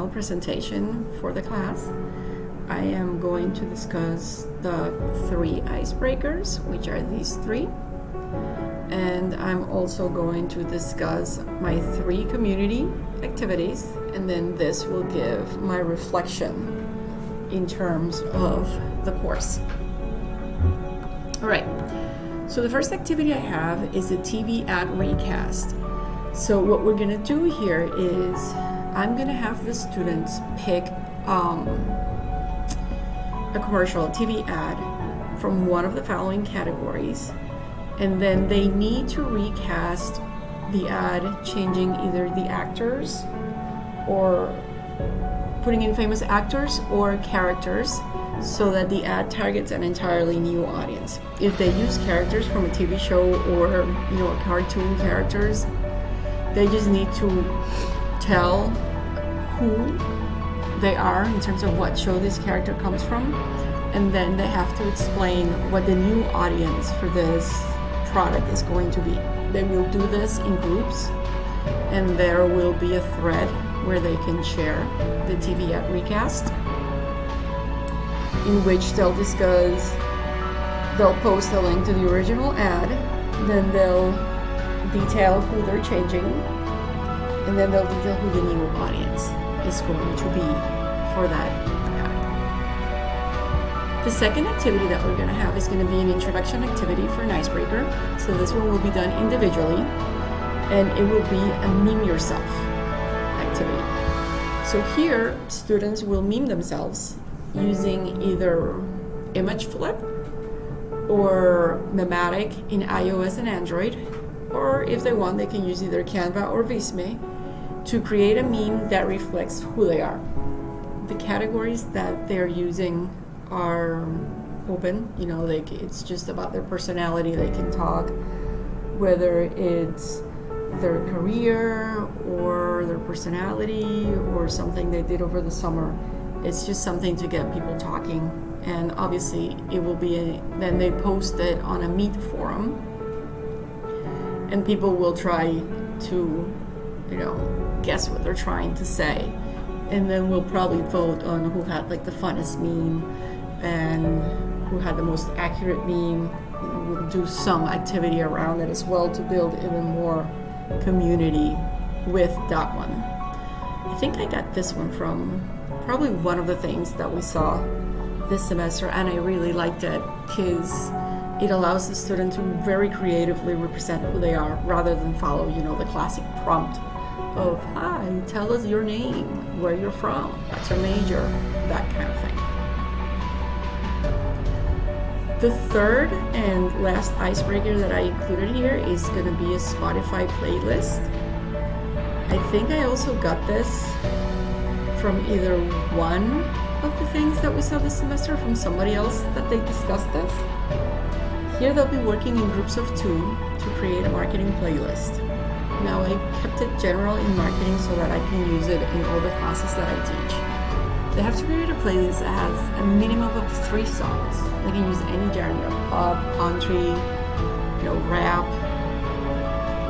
final presentation for the class. I am going to discuss the 3 icebreakers, which are these 3. And I'm also going to discuss my 3 community activities, and then this will give my reflection in terms of the course. All right, so the first activity I have is a TV ad recast. So what we're gonna do here is I'm gonna have the students pick a commercial TV ad from one of the following categories, and then they need to recast the ad, changing either the actors or putting in famous actors or characters so that the ad targets an entirely new audience. If they use characters from a TV show or cartoon characters, they just need to tell who they are in terms of what show this character comes from, and then they have to explain what the new audience for this product is going to be. They will do this in groups, and there will be a thread where they can share the TV ad recast, in which they'll post a link to the original ad, then they'll detail who they're changing, and then they'll detail who the new audience is going to be for that ad. The second activity that we're going to have is going to be an introduction activity for an icebreaker. So this one will be done individually, and it will be a meme yourself activity. So here, students will meme themselves using either image flip or Mematic in iOS and Android, or if they want, they can use either Canva or Visme to create a meme that reflects who they are. The categories that they're using are open, it's just about their personality. They can talk, whether it's their career or their personality or something they did over the summer. It's just something to get people talking, and obviously it will be then they post it on a Meet forum, and people will try to guess what they're trying to say, and then we'll probably vote on who had the funnest meme and who had the most accurate meme. We'll do some activity around it as well to build even more community with that one. I think I got this one from probably one of the things that we saw this semester, and I really liked it because it allows the student to very creatively represent who they are rather than follow, the classic prompt of, hi, tell us your name, where you're from, what's your major, that kind of thing. The third and last icebreaker that I included here is going to be a Spotify playlist. I think I also got this from either one of the things that we saw this semester, from somebody else that they discussed this. Here they'll be working in groups of 2 to create a marketing playlist. Now I kept it general in marketing so that I can use it in all the classes that I teach. They have to create a playlist that has a minimum of 3 songs. They can use any genre, pop, country, rap,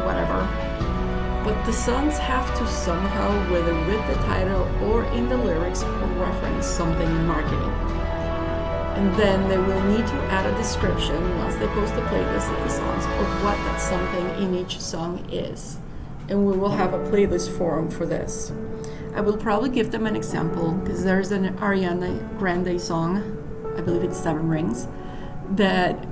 whatever. But the songs have to somehow, whether with the title or in the lyrics, reference something in marketing. And then they will need to add a description once they post the playlist of the songs of what that something in each song is. And we will have a playlist forum for this. I will probably give them an example because there's an Ariana Grande song, I believe it's 7 Rings, that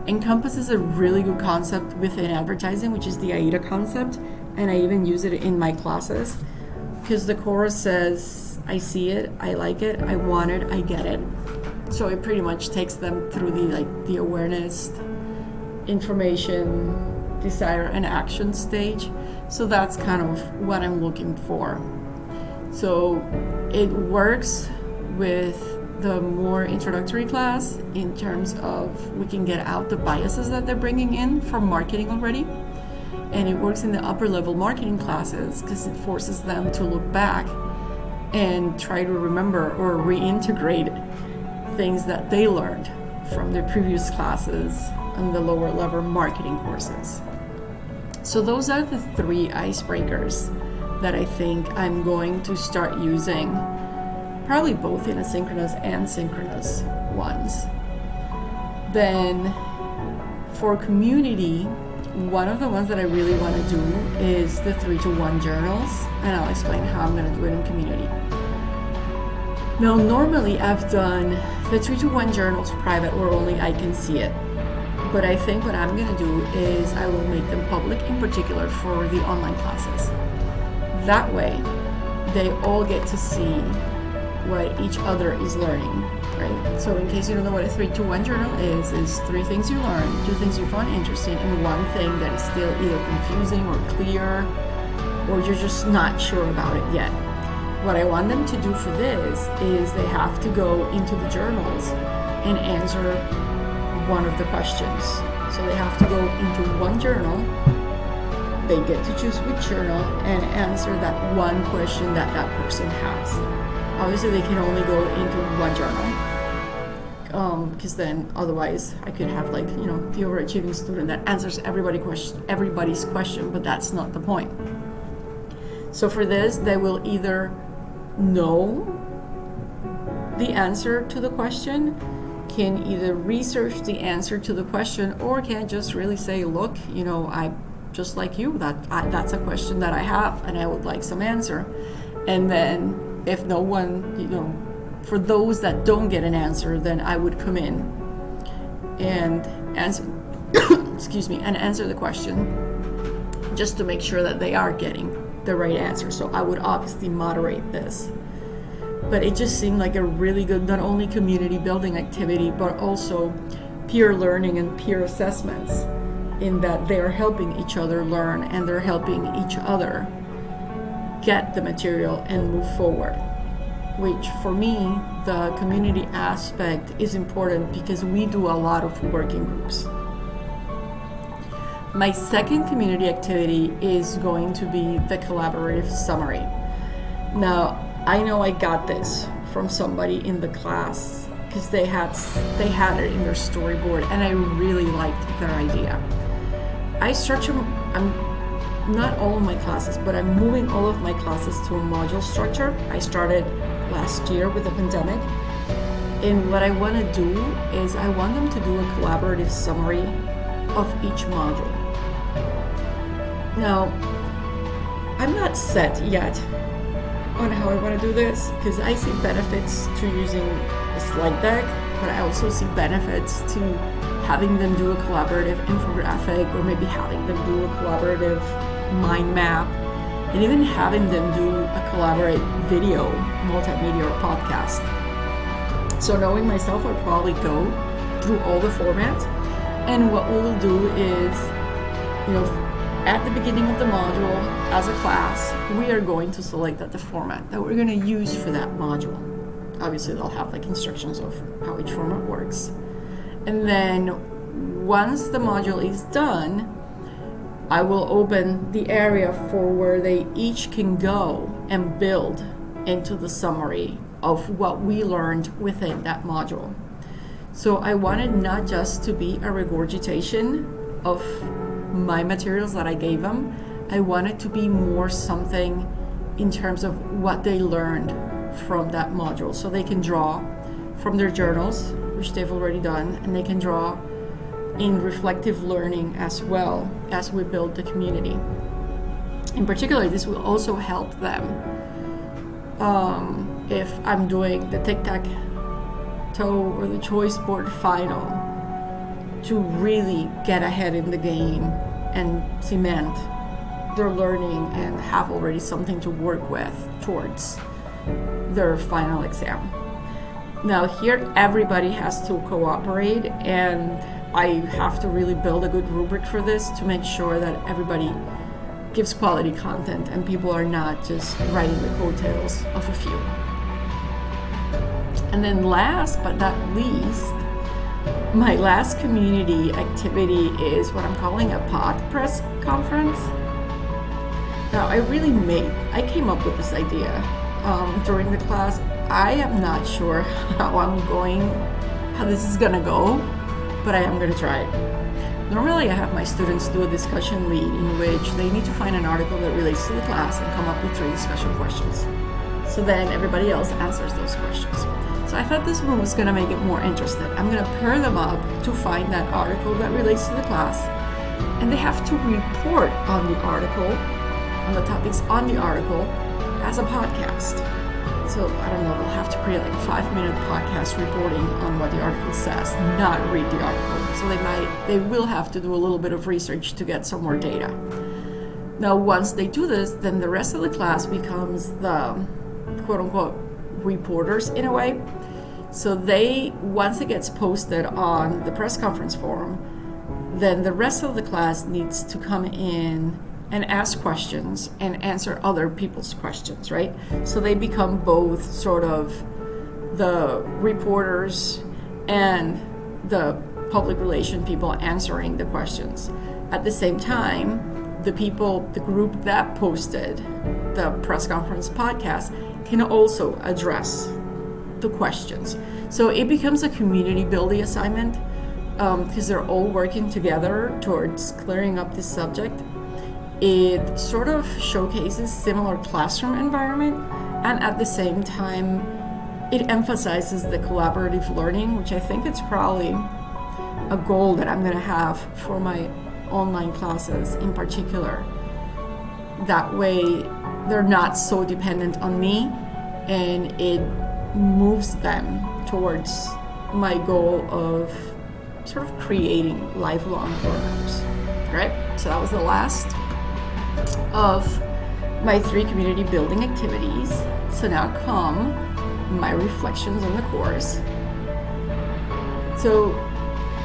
encompasses a really good concept within advertising, which is the AIDA concept. And I even use it in my classes because the chorus says, I see it, I like it, I want it, I get it. So it pretty much takes them through the awareness, information, desire, and action stage. So that's kind of what I'm looking for. So it works with the more introductory class in terms of we can get out the biases that they're bringing in from marketing already. And it works in the upper level marketing classes because it forces them to look back and try to remember or reintegrate things that they learned from their previous classes and the lower level marketing courses. So those are the 3 icebreakers that I think I'm going to start using, probably both in asynchronous and synchronous ones. Then for community, one of the ones that I really want to do is the 3-to-1 journals, and I'll explain how I'm going to do it in community. Now, normally I've done the 3-to-1 journals private where only I can see it. But I think what I'm going to do is I will make them public, in particular for the online classes. That way, they all get to see what each other is learning, right? So in case you don't know what a 3-to-1 journal is 3 things you learn, 2 things you find interesting, and 1 thing that is still either confusing or clear, or you're just not sure about it yet. What I want them to do for this is they have to go into the journals and answer one of the questions. So they have to go into one journal, they get to choose which journal, and answer that one question that that person has. Obviously they can only go into one journal, because then otherwise I could have the overachieving student that answers everybody's question, but that's not the point. So for this, they will either know the answer to the question, can either research the answer to the question, or can just really say, look, I just like you, that's a question that I have and I would like some answer. And then if no one, for those that don't get an answer, then I would come in and answer and answer the question just to make sure that they are getting the right answer. So I would obviously moderate this. But it just seemed like a really good, not only community building activity, but also peer learning and peer assessments, in that they're helping each other learn and they're helping each other get the material and move forward. Which for me, the community aspect is important because we do a lot of working groups. My second community activity is going to be the collaborative summary. Now, I know I got this from somebody in the class because they had it in their storyboard, and I really liked their idea. I structure, not all of my classes, but I'm moving all of my classes to a module structure. I started last year with the pandemic, and what I want to do is I want them to do a collaborative summary of each module. Now, I'm not set yet on how I want to do this, because I see benefits to using a slide deck, but I also see benefits to having them do a collaborative infographic, or maybe having them do a collaborative mind map, and even having them do a collaborate video, multimedia, or podcast. So knowing myself, I'll probably go through all the formats, and what we'll do is, at the beginning of the module, as a class, we are going to select the format that we're going to use for that module. Obviously, they'll have instructions of how each format works. And then once the module is done, I will open the area for where they each can go and build into the summary of what we learned within that module. So I wanted not just to be a regurgitation of my materials that I gave them. I want it to be more something in terms of what they learned from that module. So they can draw from their journals, which they've already done, and they can draw in reflective learning as well as we build the community. In particular, this will also help them if I'm doing the tic-tac-toe or the choice board final, to really get ahead in the game and cement their learning and have already something to work with towards their final exam. Now here, everybody has to cooperate, and I have to really build a good rubric for this to make sure that everybody gives quality content and people are not just riding the coattails of a few. And then last but not least, my last community activity is what I'm calling a pod press conference. Now, I came up with this idea during the class. I am not sure how this is gonna go, but I am gonna try it. Normally I have my students do a discussion lead in which they need to find an article that relates to the class and come up with 3 discussion questions. So then everybody else answers those questions. So I thought this one was going to make it more interesting. I'm going to pair them up to find that article that relates to the class, and they have to report on the article, on the topics on the article, as a podcast. So I don't know, they'll have to create like a 5-minute podcast reporting on what the article says, not read the article. So they will have to do a little bit of research to get some more data. Now, once they do this, then the rest of the class becomes the quote-unquote reporters in a way. So once it gets posted on the press conference forum, then the rest of the class needs to come in and ask questions and answer other people's questions, right? So they become both sort of the reporters and the public relation people answering the questions. At the same time, the group that posted the press conference podcast can also address the questions. So it becomes a community building assignment because they're all working together towards clearing up this subject. It sort of showcases similar classroom environment, and at the same time, it emphasizes the collaborative learning, which I think it's probably a goal that I'm going to have for my online classes in particular. That way, they're not so dependent on me, and it moves them towards my goal of sort of creating lifelong learners, right? So that was the last of my 3 community building activities. So now come my reflections on the course. So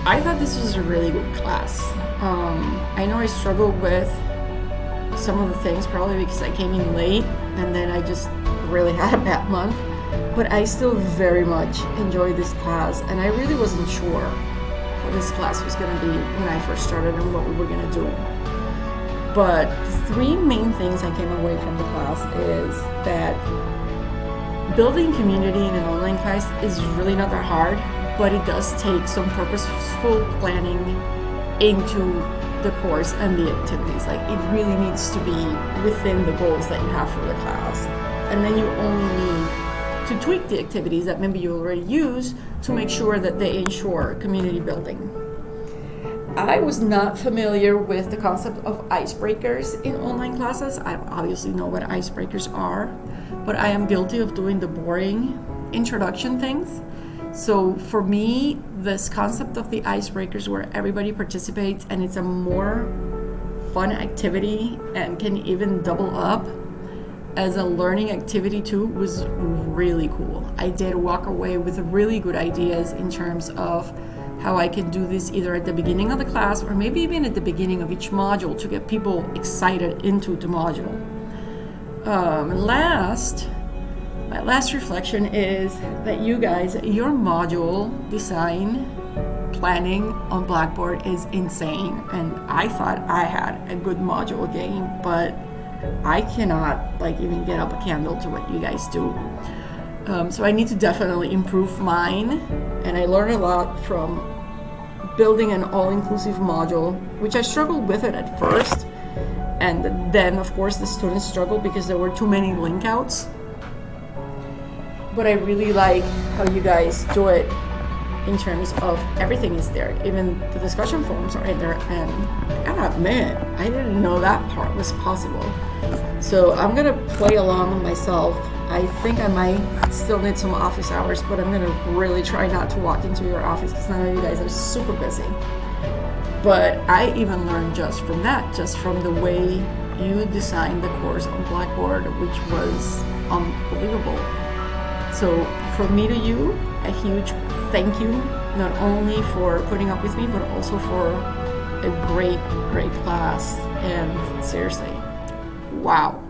I thought this was a really good class. I know I struggled with some of the things probably because I came in late and then I just really had a bad month, but I still very much enjoyed this class, and I really wasn't sure how this class was going to be when I first started and what we were going to do. But 3 main things I came away from the class is that building community in an online class is really not that hard, but it does take some purposeful planning into the course and the activities. Like, it really needs to be within the goals that you have for the class. And then you only need to tweak the activities that maybe you already use to make sure that they ensure community building. I was not familiar with the concept of icebreakers in online classes. I obviously know what icebreakers are, but I am guilty of doing the boring introduction things. So for me, this concept of the icebreakers where everybody participates and it's a more fun activity and can even double up as a learning activity too was really cool. I did walk away with really good ideas in terms of how I can do this either at the beginning of the class or maybe even at the beginning of each module to get people excited into the module. My last reflection is that you guys, your module design planning on Blackboard is insane, and I thought I had a good module game, but I cannot even get up a candle to what you guys do. So I need to definitely improve mine, and I learned a lot from building an all-inclusive module, which I struggled with it at first, and then of course the students struggled because there were too many link outs. But I really like how you guys do it in terms of everything is there. Even the discussion forums are in there, and I gotta admit, I didn't know that part was possible. So I'm gonna play along myself. I think I might still need some office hours, but I'm gonna really try not to walk into your office because I know you guys are super busy. But I even learned just from that, just from the way you designed the course on Blackboard, which was unbelievable. So from me to you, a huge thank you, not only for putting up with me, but also for a great, great class. And seriously, wow.